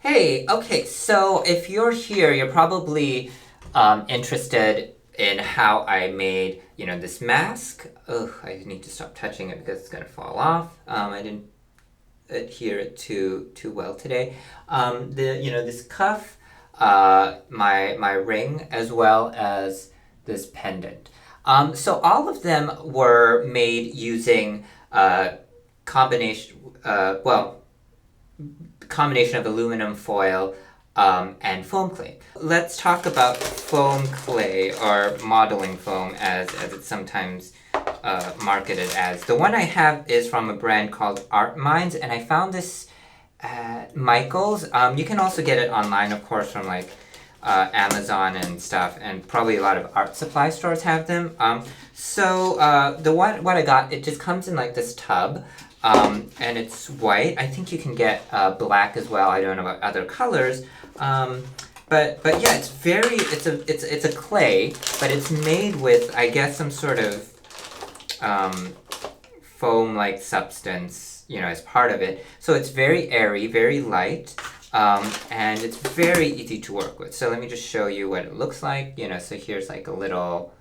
Hey, okay, so if you're here, you're probably interested in how I made, this mask. Ugh, I need to stop touching it because it's gonna fall off. I didn't adhere it too well today. This cuff, my ring, as well as this pendant. So all of them were made using combination, well, combination of aluminum foil and foam clay. Let's talk about foam clay, or modeling foam as it's sometimes marketed as. The one I have is from a brand called Art Minds, and I found this at Michael's. You can also get it online, of course, from like Amazon and stuff, and probably a lot of art supply stores have them. The one what I got, it just comes in like this tub, and it's white. I think you can get black as well. I don't know about other colors. But yeah, it's a clay, but it's made with, I guess, some sort of foam like substance, as part of it. So it's very airy, very light, and it's very easy to work with. So let me just show you what it looks like. So here's like a little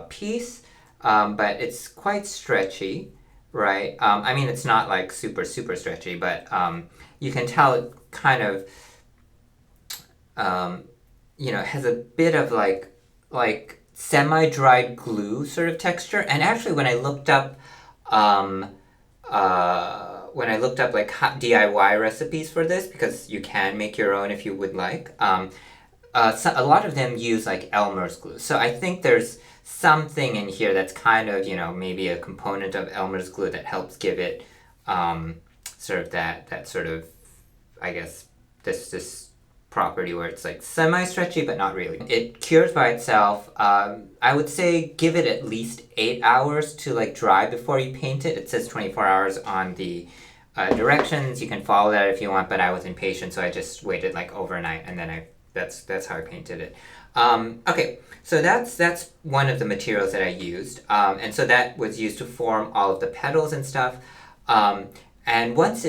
piece, but it's quite stretchy, right? I mean, it's not like super, super stretchy, but you can tell it kind of, has a bit of like semi-dried glue sort of texture. And actually, when I looked up like DIY recipes for this, because you can make your own if you would like, a lot of them use like Elmer's glue. So I think there's something in here that's kind of, maybe a component of Elmer's glue that helps give it sort of that sort of, I guess, this property where it's like semi-stretchy but not really. It cures by itself. I would say give it at least 8 hours to like dry before you paint it. It says 24 hours on the directions. You can follow that if you want, but I was impatient, so I just waited like overnight, and then that's how I painted it. Okay, so that's one of the materials that I used, and so that was used to form all of the petals and stuff. And once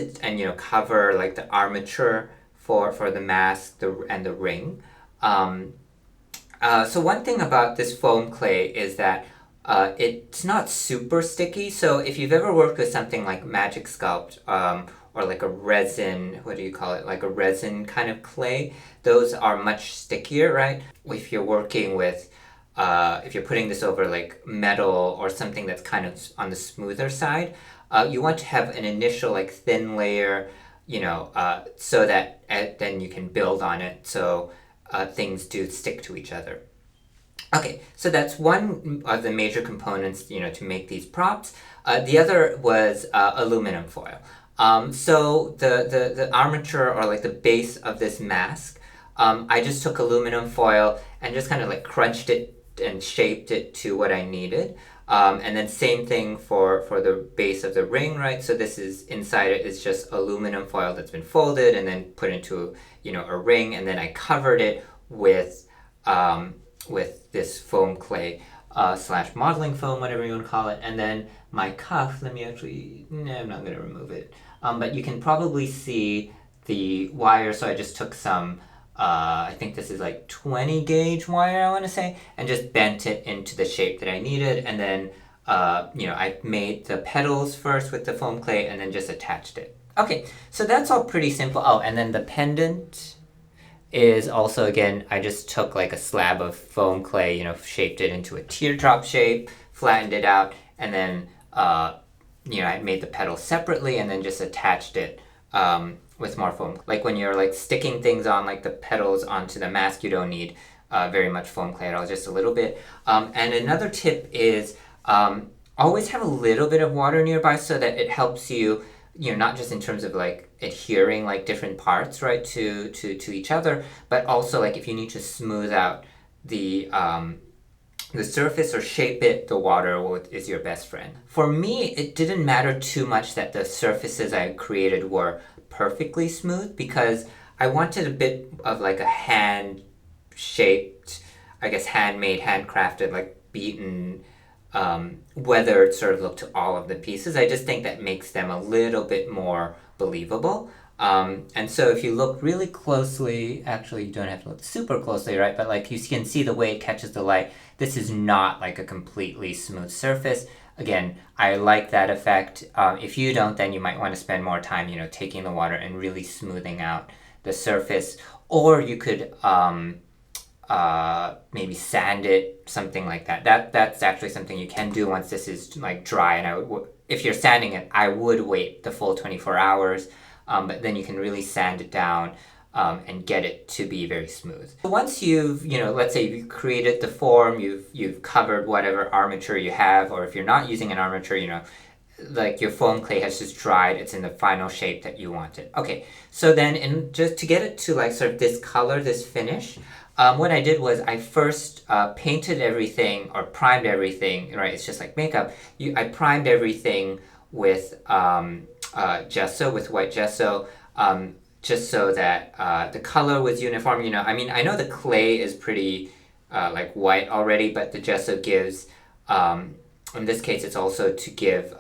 cover like the armature for the mask and the ring. So one thing about this foam clay is that it's not super sticky. So if you've ever worked with something like Magic Sculpt, or like a resin, what do you call it? Like a resin kind of clay, those are much stickier, right? If you're working with, if you're putting this over like metal or something that's kind of on the smoother side, you want to have an initial like thin layer, so that then you can build on it, so things do stick to each other. Okay, so that's one of the major components, to make these props. The other was aluminum foil. So the armature, or like the base of this mask, I just took aluminum foil and just kind of like crunched it and shaped it to what I needed. And then same thing for the base of the ring, right? So this is, inside it is just aluminum foil that's been folded and then put into, a ring, and then I covered it with this foam clay, slash modeling foam, whatever you want to call it. And then my cuff, I'm not going to remove it. But you can probably see the wire, so I just took some, I think this is like 20 gauge wire, I want to say, and just bent it into the shape that I needed. And then, I made the petals first with the foam clay and then just attached it. Okay, so that's all pretty simple. Oh, and then the pendant is also, again, I just took like a slab of foam clay, shaped it into a teardrop shape, flattened it out, and then, I made the petals separately and then just attached it with more foam. Like when you're like sticking things on, like the petals onto the mask, you don't need very much foam clay at all, just a little bit. And another tip is always have a little bit of water nearby, so that it helps you, not just in terms of like adhering like different parts, right, to each other, but also like if you need to smooth out the surface or shape it, the water is your best friend. For me, it didn't matter too much that the surfaces I created were perfectly smooth, because I wanted a bit of like a hand-shaped, I guess handmade, handcrafted, like beaten, weathered sort of look to all of the pieces. I just think that makes them a little bit more believable. And so if you look really closely, actually you don't have to look super closely, right? But like you can see the way it catches the light. This is not like a completely smooth surface. Again, I like that effect. If you don't, then you might want to spend more time, taking the water and really smoothing out the surface. Or you could maybe sand it, something like that. That's actually something you can do once this is like dry. And if you're sanding it, I would wait the full 24 hours. But then you can really sand it down and get it to be very smooth. Once you've, let's say you've created the form, you've covered whatever armature you have, or if you're not using an armature, like your foam clay has just dried, it's in the final shape that you want it. Okay, so then just to get it to like sort of this color, this finish, what I did was I first painted everything or primed everything, right? It's just like makeup. I primed everything with gesso, with white gesso, just so that the color was uniform. I know the clay is pretty like white already, but the gesso gives, in this case, it's also to give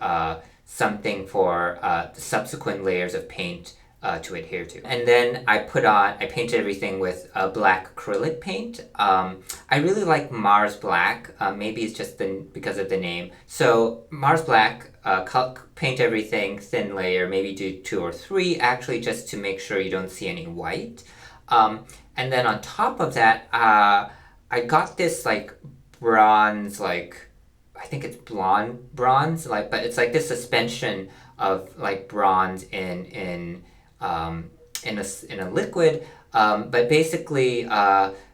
something for the subsequent layers of paint to adhere to. And then I painted everything with black acrylic paint. I really like Mars Black. Maybe it's just because of the name. So Mars Black, paint everything, thin layer, maybe do 2 or 3 actually, just to make sure you don't see any white. And then on top of that, I got this like bronze, like I think it's blonde bronze, like, but it's like this suspension of like bronze in a liquid, but basically,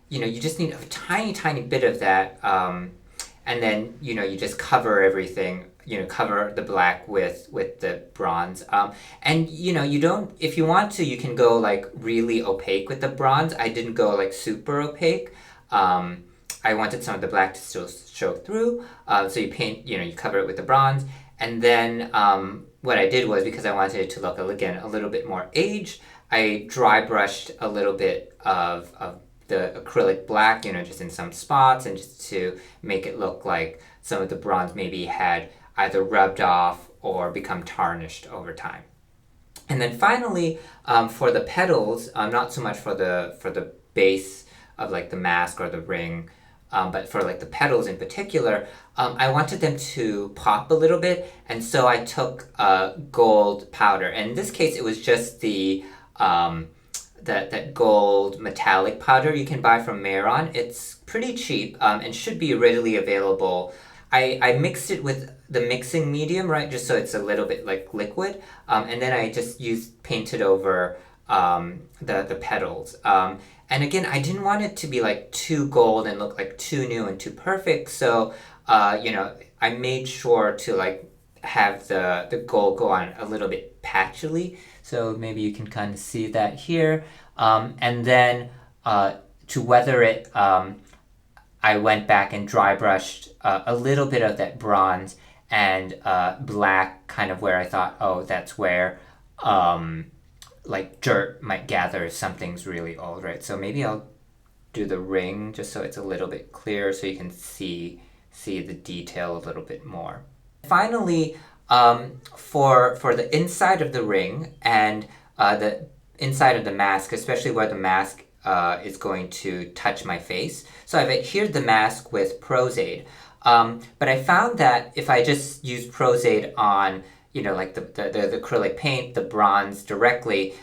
you just need a tiny bit of that, and then you just cover everything. Cover the black with the bronze, and you don't. If you want to, you can go like really opaque with the bronze. I didn't go like super opaque. I wanted some of the black to still show through, so you paint. You cover it with the bronze, and then what I did was, because I wanted it to look again a little bit more aged, I dry brushed a little bit of the acrylic black, just in some spots, and just to make it look like some of the bronze maybe had either rubbed off or become tarnished over time. And then finally, for the petals, not so much for the base of like the mask or the ring, but for like the petals in particular, I wanted them to pop a little bit, and so I took gold powder. And in this case, it was just that gold metallic powder you can buy from Mehron. It's pretty cheap and should be readily available. I mixed it with the mixing medium, right, just so it's a little bit like liquid, and then I just painted over the petals. And again, I didn't want it to be like too gold and look like too new and too perfect, so I made sure to like have the gold go on a little bit patchily, so maybe you can kind of see that here. And then to weather it, I went back and dry brushed a little bit of that bronze and black, kind of where I thought, oh, that's where like dirt might gather if something's really old, right? So maybe I'll do the ring just so it's a little bit clearer, so you can see the detail a little bit more. Finally, for the inside of the ring and the inside of the mask, especially where the mask is going to touch my face, so I've adhered the mask with Pros-Aid. But I found that if I just use Pros-Aid on, like the acrylic paint, the bronze directly,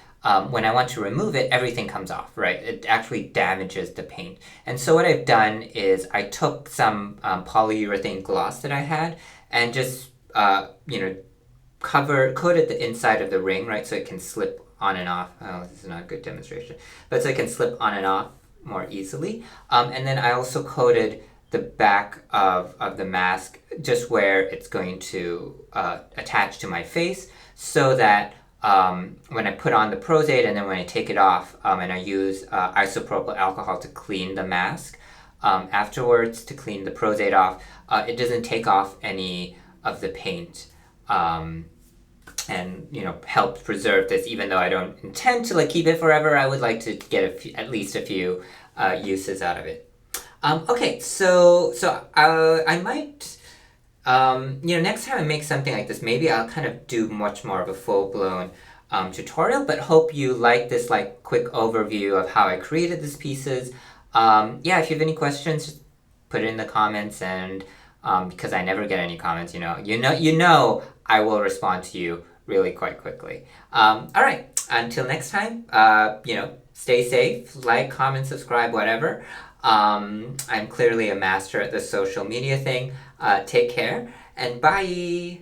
when I want to remove it, everything comes off, right? It actually damages the paint. And so what I've done is I took some polyurethane gloss that I had and just, coated the inside of the ring, right? So it can slip on and off. Oh, this is not a good demonstration. But so it can slip on and off more easily. And then I also coated the back of the mask just where it's going to attach to my face, so that when I put on the Pros-Aid and then when I take it off and I use isopropyl alcohol to clean the mask afterwards, to clean the Pros-Aid off, it doesn't take off any of the paint, and help preserve this. Even though I don't intend to keep it forever, I would like to get at least a few uses out of it. Okay, so I might Next time I make something like this, maybe I'll kind of do much more of a full-blown tutorial, but hope you like this like quick overview of how I created these pieces. Yeah, if you have any questions, just put it in the comments, and because I never get any comments, I will respond to you really quite quickly. All right, until next time, stay safe, like, comment, subscribe, whatever. I'm clearly a master at the social media thing. Take care, and bye!